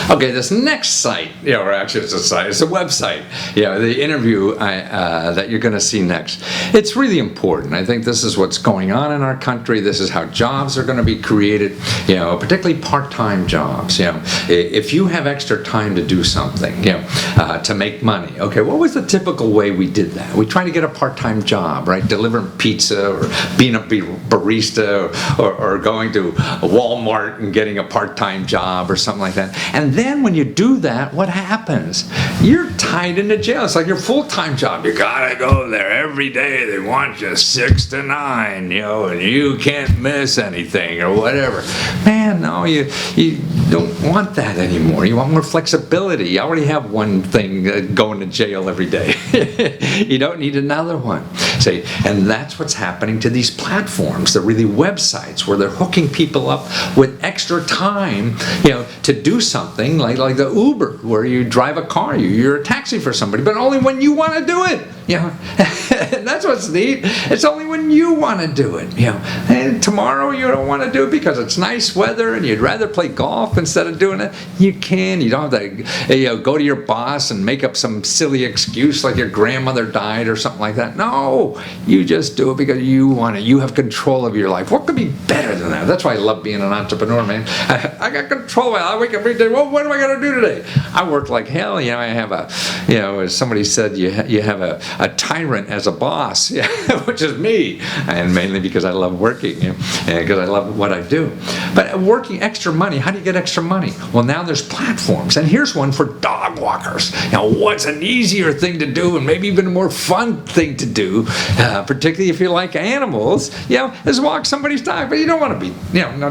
Okay, this next site, or actually it's a site, it's a website, the interview that you're going to see next. It's really important. I think this is what's going on in our country. This is how jobs are going to be created, particularly part-time jobs. If you have extra time to do something, to make money. Okay, what was the typical way we did that? We try to get a part-time job, right? Delivering pizza or being a barista or going to Walmart and getting a part-time job or something like that. And then when you do that, what happens? You're tied into jail. It's like your full-time job. You gotta go there every day. They want you 6 to 9, and you can't miss anything or whatever. Man, no, you don't want that anymore. You want more flexibility. You already have one thing going to jail every day. You don't need another one. See, and that's what's happening to these platforms. They're really websites where they're hooking people up with extra time, to do something like the Uber, where you drive a car, you're a taxi for somebody, but only when you want to do it. That's what's neat. It's only when you want to do it. And tomorrow you don't want to do it because it's nice weather and you'd rather play golf instead of doing it. You can. You don't have to go to your boss and make up some silly excuse like your grandmother died or something like that. No, you just do it because you want it. You have control of your life. What could be better than that? That's why I love being an entrepreneur, man. I got control of it. I wake up every day. Well, what am I going to do today? I work like hell. I have as somebody said, you have a tyrant as a boss, which is me, and mainly because I love working, because I love what I do. But working extra money, how do you get extra money? Well, now there's platforms, and here's one for dog walkers. What's an easier thing to do, and maybe even a more fun thing to do, particularly if you like animals, is walk somebody's dog. But you don't want to be,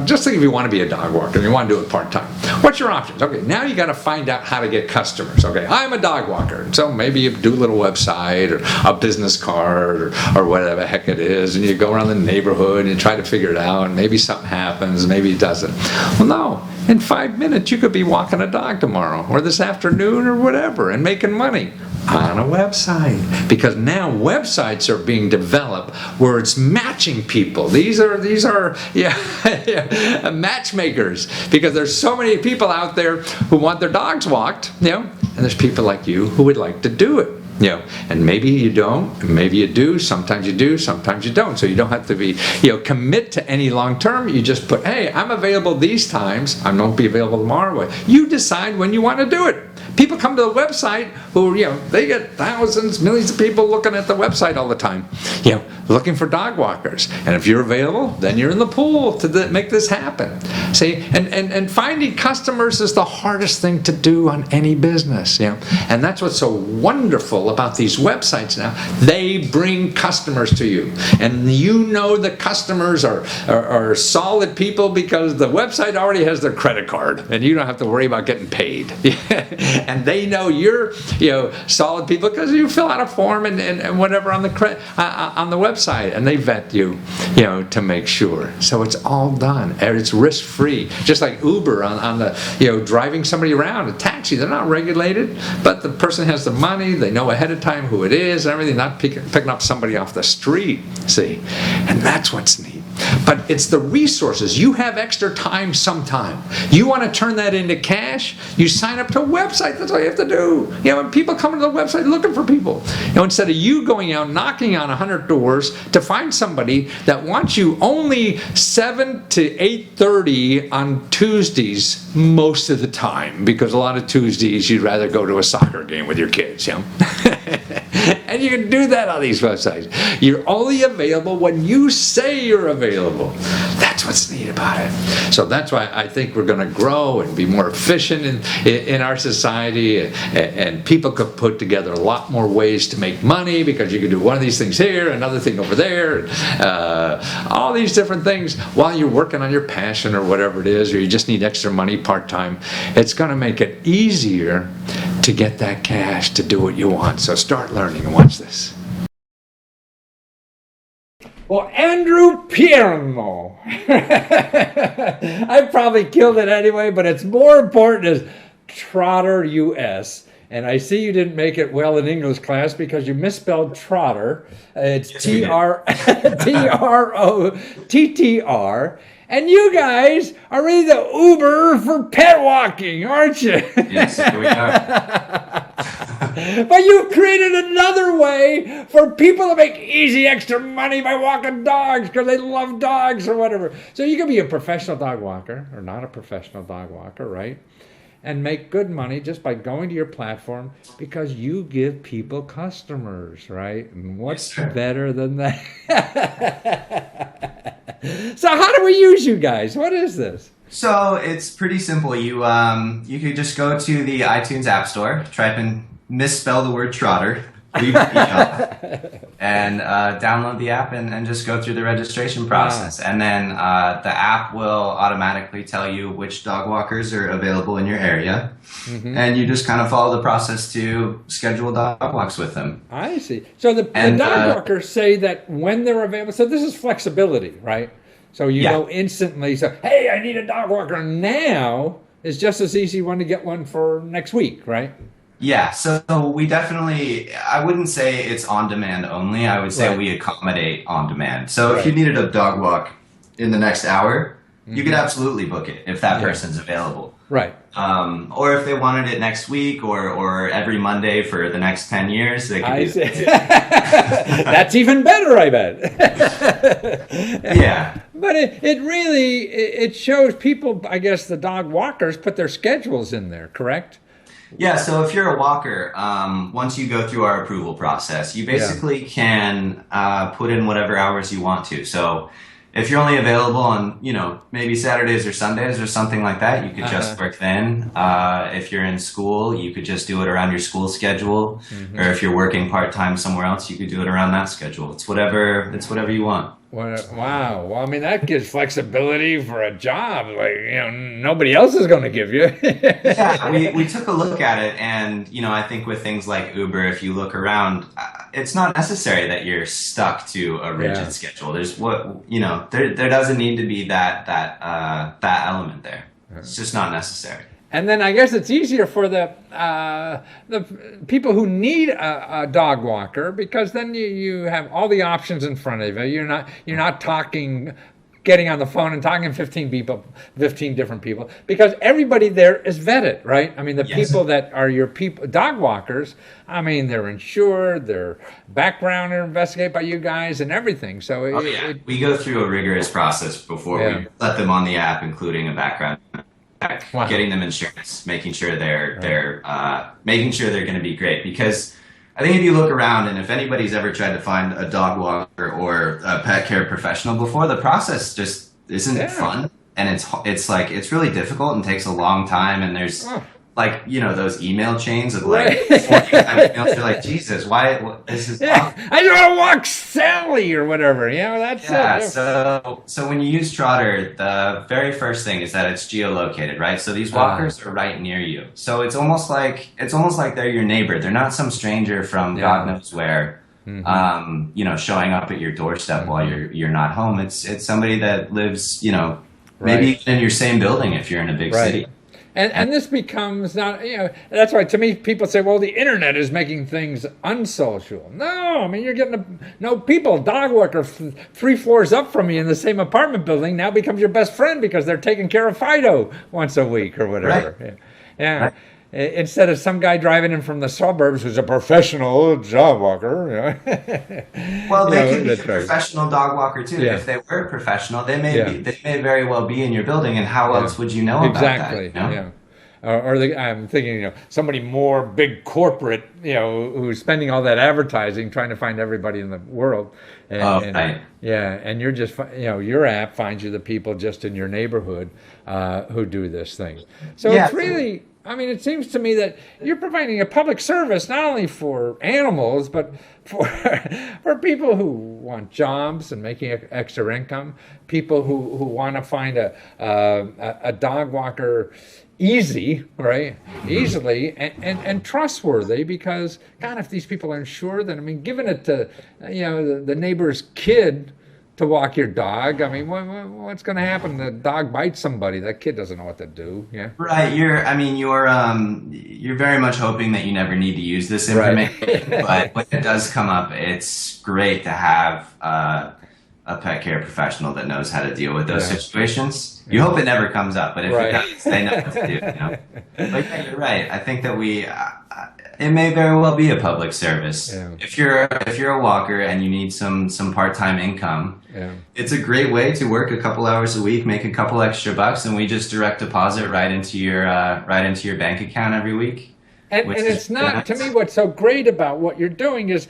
just think if you want to be a dog walker and you want to do it part-time. What's your options? Okay, now you got to find out how to get customers. Okay, I'm a dog walker, so maybe you do a little website or a business card or whatever the heck it is, and you go around the neighborhood and you try to figure it out, and maybe something happens, maybe it doesn't. Well, no, in 5 minutes you could be walking a dog tomorrow or this afternoon or whatever and making money on a website, because now websites are being developed where it's matching people. These are matchmakers, because there's so many people out there who want their dogs walked, and there's people like you who would like to do it. And maybe you don't, maybe you do, sometimes you don't. So you don't have to be, commit to any long term. You just put, hey, I'm available these times, I won't be available tomorrow. You decide when you want to do it. People come to the website who, they get thousands, millions of people looking at the website all the time, looking for dog walkers. And if you're available, then you're in the pool to make this happen. See, and finding customers is the hardest thing to do on any business, And that's what's so wonderful about these websites now. They bring customers to you. And the customers are solid people because the website already has their credit card. And you don't have to worry about getting paid. And they know you're, solid people because you fill out a form and whatever on the website, and they vet you, to make sure. So it's all done. It's risk-free, just like Uber on the, driving somebody around, a taxi. They're not regulated, but the person has the money. They know ahead of time who it is and everything. Not picking up somebody off the street. See, and that's what's neat. But it's the resources. You have extra time sometime. You want to turn that into cash? You sign up to a website. That's all you have to do. When people come to the website looking for people. Instead of you going out knocking on 100 doors to find somebody that wants you only 7 to 8:30 on Tuesdays most of the time, because a lot of Tuesdays you'd rather go to a soccer game with your kids, And you can do that on these websites. You're only available when you say you're available. That's what's neat about it. So that's why I think we're going to grow and be more efficient in our society, and people could put together a lot more ways to make money, because you can do one of these things here, another thing over there, all these different things while you're working on your passion or whatever it is, or you just need extra money part-time. It's going to make it easier to get that cash to do what you want. So start learning and watch this. Well, Andrew Pierno. I probably killed it anyway, but it's more important as Trotter US. And I see you didn't make it well in English class because you misspelled Trotter. It's Trottr. And you guys are really the Uber for pet walking, aren't you? Yes, here we are. But you've created another way for people to make easy extra money by walking dogs because they love dogs or whatever. So you can be a professional dog walker or not a professional dog walker, right? And make good money just by going to your platform because you give people customers, right? And what's better than that? So how do we use you guys? What is this? So it's pretty simple. You could just go to the iTunes App Store, type in misspell the word Trotter, leave the email, and download the app and just go through the registration process. And then the app will automatically tell you which dog walkers are available in your area. And you just kind of follow the process to schedule dog walks with them. I see. So the dog walkers say that when they're available, so this is flexibility, right? So you know instantly, so, hey, I need a dog walker now. It's just as easy one to get one for next week, right? Yeah, so we definitely, I wouldn't say it's on demand only. I would say we accommodate on demand. So if you needed a dog walk in the next hour, you could absolutely book it if that person's available. Right. Or if they wanted it next week or every Monday for the next 10 years, they could do that. That's even better, I bet. Yeah. But it really, it shows people, I guess the dog walkers put their schedules in there, correct? Yeah, so if you're a walker, once you go through our approval process, you basically can put in whatever hours you want to. So if you're only available on, maybe Saturdays or Sundays or something like that, you could just work then. If you're in school, you could just do it around your school schedule. Or if you're working part-time somewhere else, you could do it around that schedule. It's whatever you want. Wow. Well, I mean, that gives flexibility for a job like, nobody else is going to give you. Yeah, we took a look at it, and, I think with things like Uber, if you look around, it's not necessary that you're stuck to a rigid schedule. There's there doesn't need to be that element there. It's just not necessary. And then I guess it's easier for the people who need a dog walker because then you have all the options in front of you. You're not getting on the phone and talking to 15 different people because everybody there is vetted, right? I mean, the people that are your dog walkers, I mean, they're insured, their background are investigated by you guys and everything. So we go through a rigorous process before we let them on the app, including a background. Getting them insurance, making sure they're going to be great. Because I think if you look around and if anybody's ever tried to find a dog walker or a pet care professional before, the process just isn't fun, and it's really difficult and takes a long time. And there's those email chains of 45 emails. You're like, Jesus, why? This is I just want to walk Sally or whatever. That's it. So when you use Trotter, the very first thing is that it's geolocated, right? So these walkers are right near you. So it's almost like they're your neighbor. They're not some stranger from God knows where. Showing up at your doorstep while you're not home. It's somebody that lives, maybe in your same building if you're in a big city. And this becomes not, that's why to me people say, well, the internet is making things unsocial. No, I mean, you're getting people, dog walker 3 floors up from you in the same apartment building now becomes your best friend because they're taking care of Fido once a week or whatever. Right. Yeah. Instead of some guy driving in from the suburbs who's a professional dog walker. Well, they could be a professional dog walker too. If they were professional, they may very well be in your building, and how else would you know about that? Exactly. I'm thinking, somebody more big corporate, who's spending all that advertising trying to find everybody in the world. And you're just, your app finds you the people just in your neighborhood who do this thing. So it's really, I mean, it seems to me that you're providing a public service not only for animals, but for people who want jobs and making extra income, people who want to find a dog walker easily and trustworthy because, God, if these people are insured, then, I mean, giving it to, the neighbor's kid to walk your dog, I mean, what's going to happen? The dog bites somebody. That kid doesn't know what to do. Yeah. Right. You're very much hoping that you never need to use this information, but when it does come up, it's great to have a pet care professional that knows how to deal with those situations. You hope it never comes up, but if it does, they know what to do. But yeah, you're right. I think that it may very well be a public service. Yeah. If you're a walker and you need some part-time income, it's a great way to work a couple hours a week, make a couple extra bucks, and we just direct deposit right into your bank account every week. And it's not, to me, what's so great about what you're doing is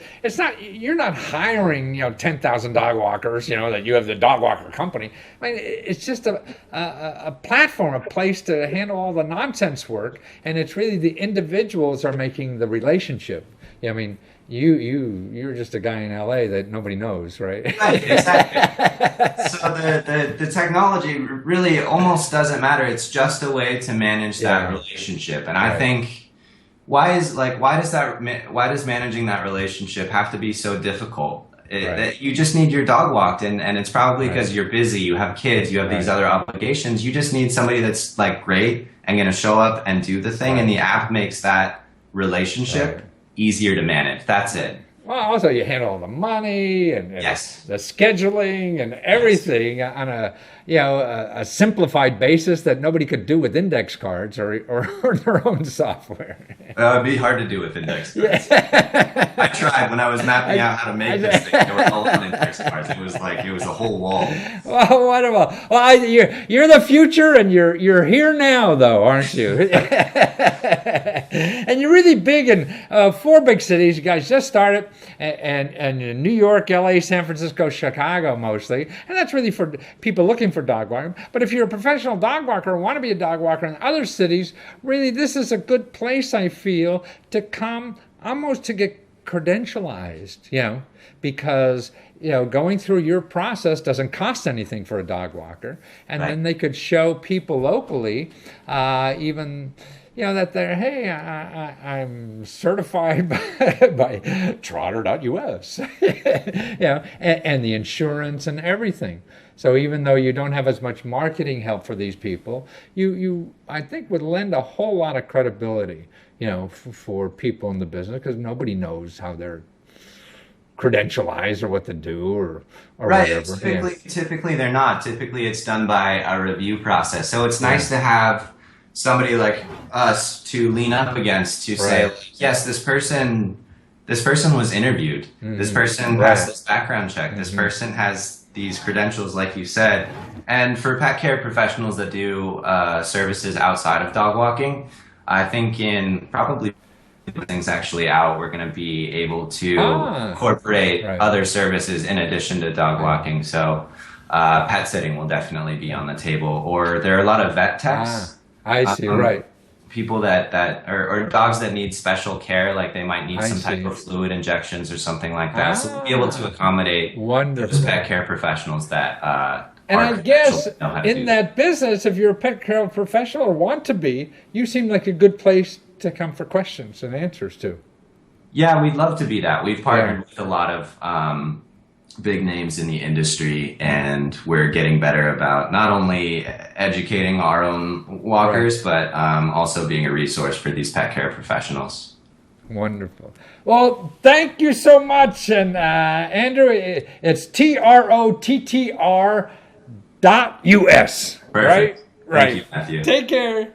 you're not hiring 10,000 dog walkers, that you have the dog walker company. I mean, it's just a platform, a place to handle all the nonsense work, and it's really the individuals are making the relationship. I mean, you're just a guy in LA that nobody knows, right? Right, exactly. So the technology really almost doesn't matter. It's just a way to manage that relationship, and I think. Why does managing that relationship have to be so difficult? That you just need your dog walked, and it's probably because you're busy, you have kids, you have these other obligations. You just need somebody that's like great and going to show up and do the thing, and the app makes that relationship easier to manage. That's it. Well, also you handle all the money and the scheduling and everything on a simplified basis that nobody could do with index cards or their own software. It'd be hard to do with index cards. I tried when I was mapping out how to make this thing. They were all on index cards. It was a whole wall. Well, wonderful. Well, you're the future, and you're here now, though, aren't you? And you're really big in 4 big cities. You guys just started. And in New York, LA, San Francisco, Chicago mostly. And that's really for people looking for dog walking. But if you're a professional dog walker and want to be a dog walker in other cities, really this is a good place, I feel, to come almost to get credentialized, because going through your process doesn't cost anything for a dog walker. And then they could show people locally, even... that they're, hey, I'm certified by Trotter.us, and the insurance and everything. So even though you don't have as much marketing help for these people, you I think would lend a whole lot of credibility, for people in the business, because nobody knows how they're credentialized or what to do or whatever. Typically they're not. Typically it's done by a review process. So it's nice to have somebody like us to lean up against to say, yes, this person was interviewed. This person passed this background check. This person has these credentials, like you said. And for pet care professionals that do services outside of dog walking, I think in probably things actually out, we're going to be able to incorporate other services in addition to dog walking. So pet sitting will definitely be on the table. Or there are a lot of vet techs. I see, people that or dogs that need special care, like they might need some type of fluid injections or something like that. So we'll be able to accommodate those pet care professionals that and I guess in that business, if you're a pet care professional or want to be, you seem like a good place to come for questions and answers to. Yeah, we'd love to be that. We've partnered with a lot of big names in the industry, and we're getting better about not only educating our own walkers, but also being a resource for these pet care professionals. Wonderful. Well, thank you so much. And Andrew, it's TROTTR.US. Perfect. Right? Thank you, Matthew. Take care.